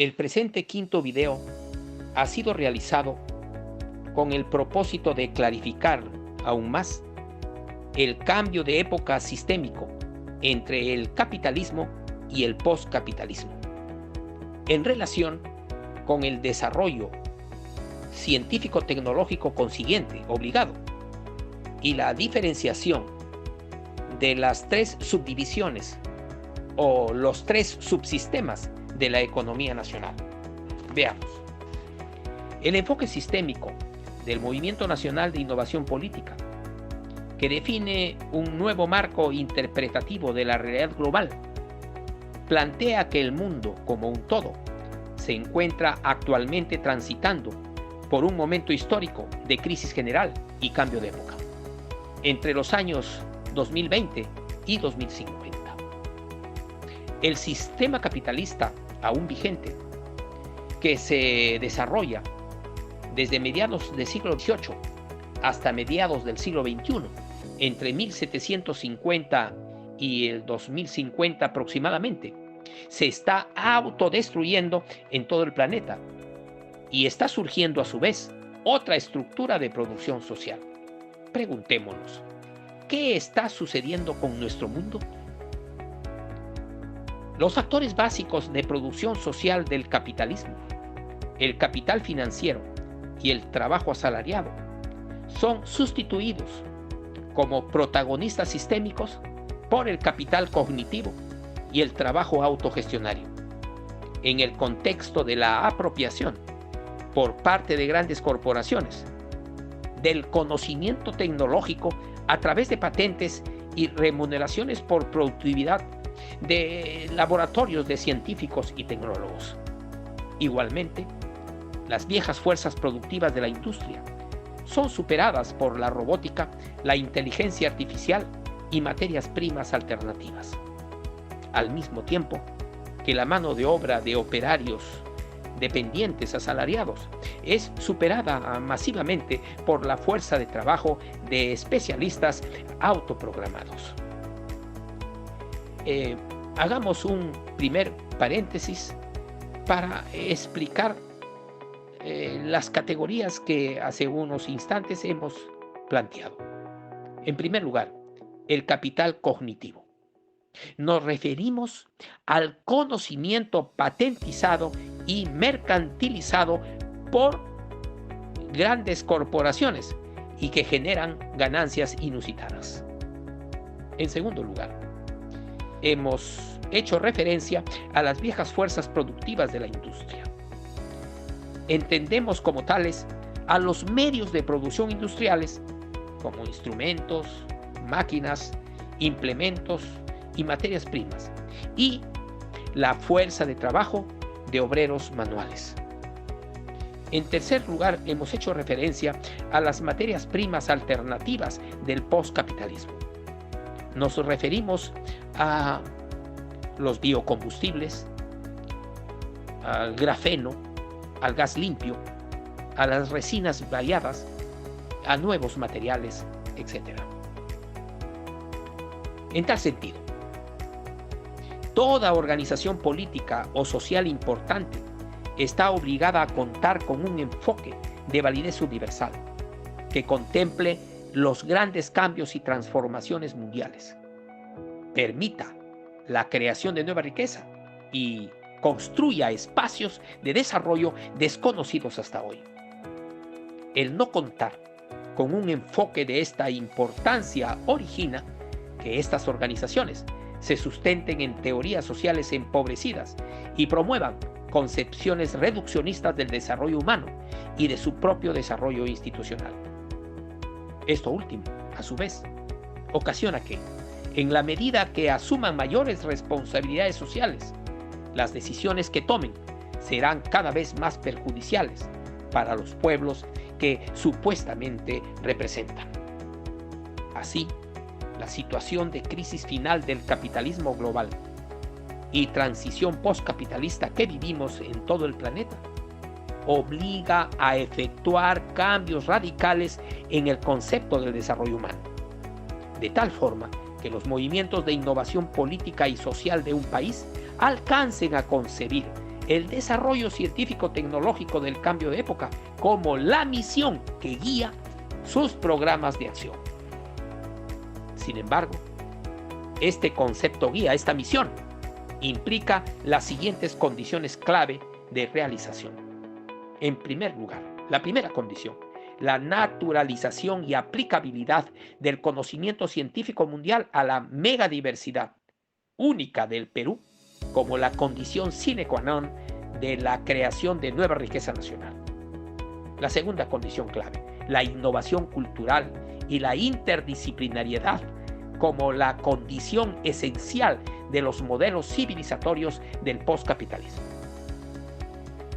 El presente quinto video ha sido realizado con el propósito de clarificar aún más el cambio de época sistémico entre el capitalismo y el postcapitalismo, en relación con el desarrollo científico-tecnológico consiguiente, obligado, y la diferenciación de las tres subdivisiones o los tres subsistemas de la economía nacional. Veamos. El enfoque sistémico del Movimiento Nacional de Innovación Política, que define un nuevo marco interpretativo de la realidad global, plantea que el mundo como un todo se encuentra actualmente transitando por un momento histórico de crisis general y cambio de época, entre los años 2020 y 2050. El sistema capitalista aún vigente, que se desarrolla desde mediados del siglo XVIII hasta mediados del siglo XXI, entre 1750 y el 2050 aproximadamente, se está autodestruyendo en todo el planeta y está surgiendo a su vez otra estructura de producción social. Preguntémonos, ¿qué está sucediendo con nuestro mundo? Los factores básicos de producción social del capitalismo, el capital financiero y el trabajo asalariado, son sustituidos como protagonistas sistémicos por el capital cognitivo y el trabajo autogestionario, en el contexto de la apropiación por parte de grandes corporaciones del conocimiento tecnológico a través de patentes y remuneraciones por productividad de laboratorios de científicos y tecnólogos. Igualmente, las viejas fuerzas productivas de la industria son superadas por la robótica, la inteligencia artificial y materias primas alternativas, al mismo tiempo que la mano de obra de operarios dependientes asalariados es superada masivamente por la fuerza de trabajo de especialistas autoprogramados. Hagamos un primer paréntesis para explicar las categorías que hace unos instantes hemos planteado. En primer lugar, el capital cognitivo. Nos referimos al conocimiento patentizado y mercantilizado por grandes corporaciones y que generan ganancias inusitadas. En segundo lugar, hemos hecho referencia a las viejas fuerzas productivas de la industria. Entendemos como tales a los medios de producción industriales como instrumentos, máquinas, implementos y materias primas, y la fuerza de trabajo de obreros manuales. En tercer lugar, hemos hecho referencia a las materias primas alternativas del postcapitalismo. Nos referimos a los biocombustibles, al grafeno, al gas limpio, a las resinas variadas, a nuevos materiales, etc. En tal sentido, toda organización política o social importante está obligada a contar con un enfoque de validez universal que contemple los grandes cambios y transformaciones mundiales, permita la creación de nueva riqueza y construya espacios de desarrollo desconocidos hasta hoy. El no contar con un enfoque de esta importancia origina que estas organizaciones se sustenten en teorías sociales empobrecidas y promuevan concepciones reduccionistas del desarrollo humano y de su propio desarrollo institucional. Esto último, a su vez, ocasiona que, en la medida que asuman mayores responsabilidades sociales, las decisiones que tomen serán cada vez más perjudiciales para los pueblos que supuestamente representan. Así, la situación de crisis final del capitalismo global y transición postcapitalista que vivimos en todo el planeta obliga a efectuar cambios radicales en el concepto del desarrollo humano, de tal forma que los movimientos de innovación política y social de un país alcancen a concebir el desarrollo científico-tecnológico del cambio de época como la misión que guía sus programas de acción. Sin embargo, este concepto guía, esta misión, implica las siguientes condiciones clave de realización. En primer lugar, la primera condición, la naturalización y aplicabilidad del conocimiento científico mundial a la megadiversidad única del Perú como la condición sine qua non de la creación de nueva riqueza nacional. La segunda condición clave, la innovación cultural y la interdisciplinariedad como la condición esencial de los modelos civilizatorios del postcapitalismo.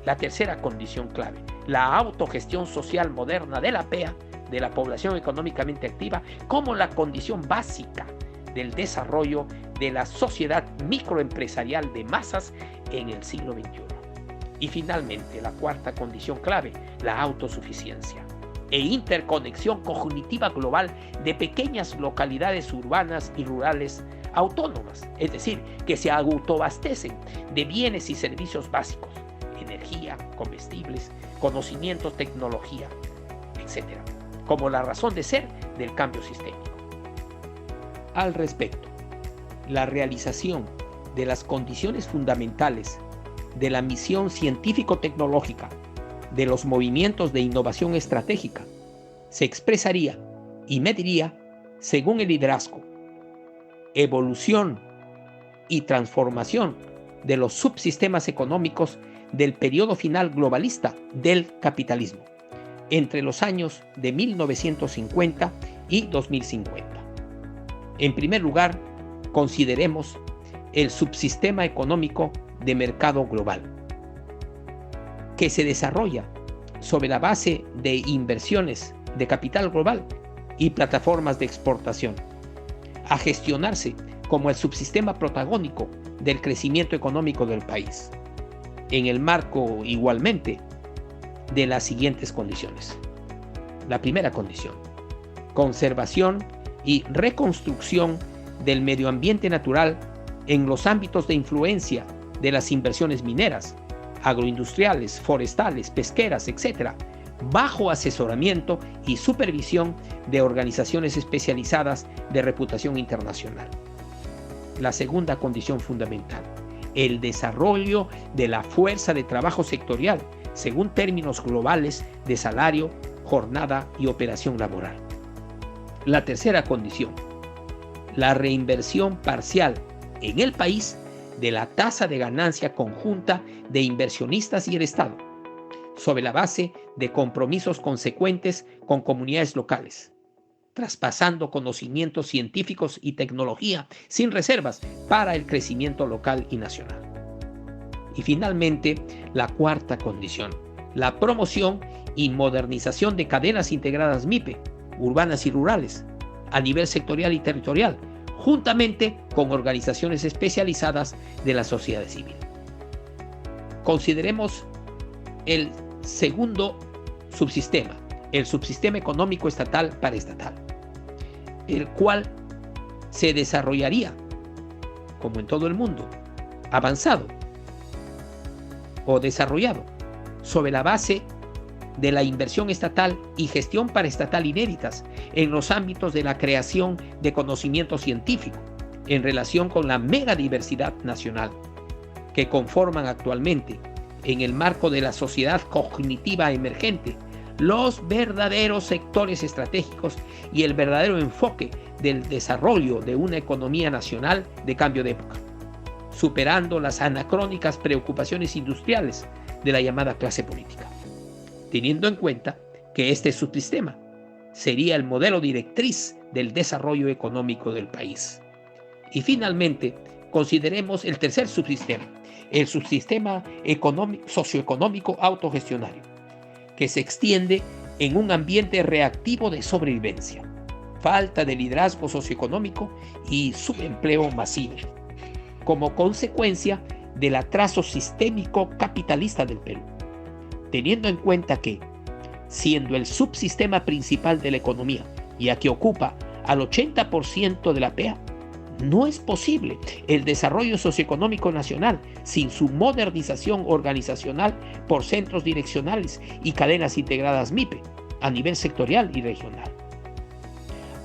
La tercera condición clave, la autogestión social moderna de la PEA, de la población económicamente activa, como la condición básica del desarrollo de la sociedad microempresarial de masas en el siglo XXI. Y finalmente, la cuarta condición clave, la autosuficiencia e interconexión cognitiva global de pequeñas localidades urbanas y rurales autónomas, es decir, que se autoabastecen de bienes y servicios básicos, energía, comestibles, conocimientos, tecnología, etc., como la razón de ser del cambio sistémico. Al respecto, la realización de las condiciones fundamentales de la misión científico-tecnológica de los movimientos de innovación estratégica se expresaría y mediría según el liderazgo, evolución y transformación de los subsistemas económicos del periodo final globalista del capitalismo entre los años de 1950 y 2050. En primer lugar, consideremos el subsistema económico de mercado global, que se desarrolla sobre la base de inversiones de capital global y plataformas de exportación, a gestionarse como el subsistema protagónico del crecimiento económico del país, en el marco igualmente de las siguientes condiciones. La primera condición, conservación y reconstrucción del medio ambiente natural en los ámbitos de influencia de las inversiones mineras, agroindustriales, forestales, pesqueras, etc., bajo asesoramiento y supervisión de organizaciones especializadas de reputación internacional. La segunda condición fundamental, el desarrollo de la fuerza de trabajo sectorial según términos globales de salario, jornada y operación laboral. La tercera condición, la reinversión parcial en el país de la tasa de ganancia conjunta de inversionistas y el Estado, sobre la base de compromisos consecuentes con comunidades locales, traspasando conocimientos científicos y tecnología sin reservas para el crecimiento local y nacional. Y finalmente, la cuarta condición, la promoción y modernización de cadenas integradas MIPE, urbanas y rurales, a nivel sectorial y territorial, juntamente con organizaciones especializadas de la sociedad civil. Consideremos el segundo subsistema, el subsistema económico estatal paraestatal, el cual se desarrollaría, como en todo el mundo, avanzado o desarrollado sobre la base de la inversión estatal y gestión paraestatal inéditas en los ámbitos de la creación de conocimiento científico en relación con la megadiversidad nacional que conforman actualmente, en el marco de la sociedad cognitiva emergente, los verdaderos sectores estratégicos y el verdadero enfoque del desarrollo de una economía nacional de cambio de época, superando las anacrónicas preocupaciones industriales de la llamada clase política, teniendo en cuenta que este subsistema sería el modelo directriz del desarrollo económico del país. Y finalmente, consideremos el tercer subsistema, el subsistema socioeconómico autogestionario, que se extiende en un ambiente reactivo de sobrevivencia, falta de liderazgo socioeconómico y subempleo masivo, como consecuencia del atraso sistémico capitalista del Perú, teniendo en cuenta que, siendo el subsistema principal de la economía, ya que ocupa al 80% de la PEA, No es posible el desarrollo socioeconómico nacional sin su modernización organizacional por centros direccionales y cadenas integradas MIPE a nivel sectorial y regional.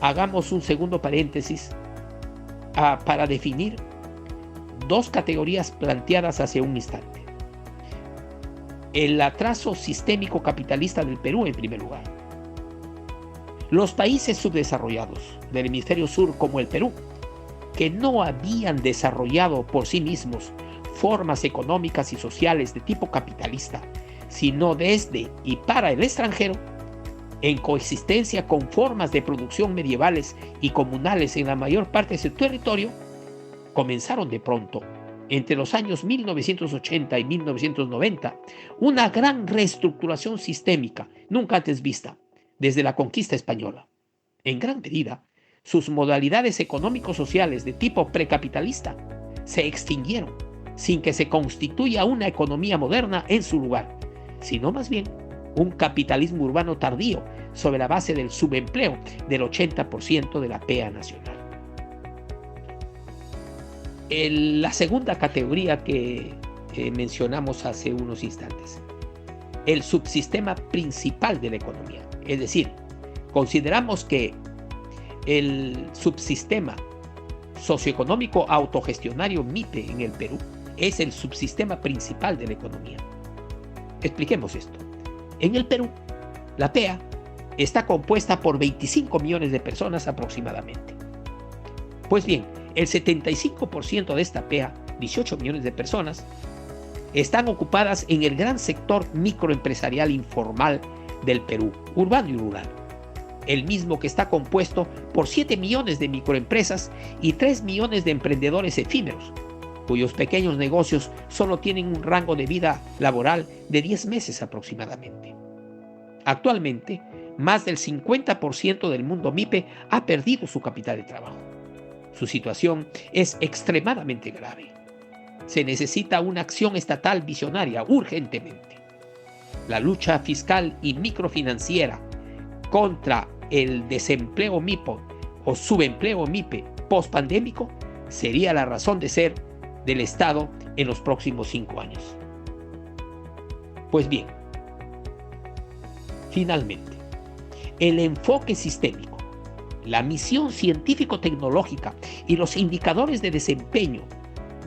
Hagamos un segundo paréntesis para definir dos categorías planteadas hace un instante. El atraso sistémico capitalista del Perú, en primer lugar. Los países subdesarrollados del hemisferio sur, como el Perú, que no habían desarrollado por sí mismos formas económicas y sociales de tipo capitalista, sino desde y para el extranjero, en coexistencia con formas de producción medievales y comunales en la mayor parte de su territorio, comenzaron de pronto, entre los años 1980 y 1990, una gran reestructuración sistémica nunca antes vista desde la conquista española. En gran medida, sus modalidades económico-sociales de tipo precapitalista se extinguieron sin que se constituya una economía moderna en su lugar, sino más bien un capitalismo urbano tardío sobre la base del subempleo del 80% de la PEA nacional. La segunda categoría que mencionamos hace unos instantes, el subsistema principal de la economía. Es decir, consideramos que el subsistema socioeconómico autogestionario MIPE en el Perú es el subsistema principal de la economía. Expliquemos esto. En el Perú, la PEA está compuesta por 25 millones de personas aproximadamente. Pues bien, el 75% de esta PEA, 18 millones de personas, están ocupadas en el gran sector microempresarial informal del Perú, urbano y rural. El mismo que está compuesto por 7 millones de microempresas y 3 millones de emprendedores efímeros, cuyos pequeños negocios solo tienen un rango de vida laboral de 10 meses aproximadamente. Actualmente, más del 50% del mundo MIPE ha perdido su capital de trabajo. Su situación es extremadamente grave. Se necesita una acción estatal visionaria urgentemente. La lucha fiscal y microfinanciera contra el desempleo MIPE o subempleo MIPE postpandémico sería la razón de ser del Estado en los próximos 5 años. Pues bien, finalmente, el enfoque sistémico, la misión científico-tecnológica y los indicadores de desempeño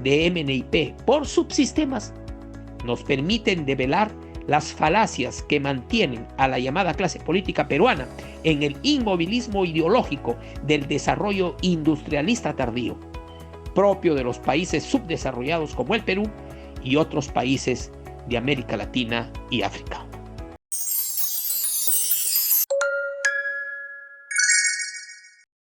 de MNIP por subsistemas nos permiten develar las falacias que mantienen a la llamada clase política peruana en el inmovilismo ideológico del desarrollo industrialista tardío, propio de los países subdesarrollados como el Perú y otros países de América Latina y África.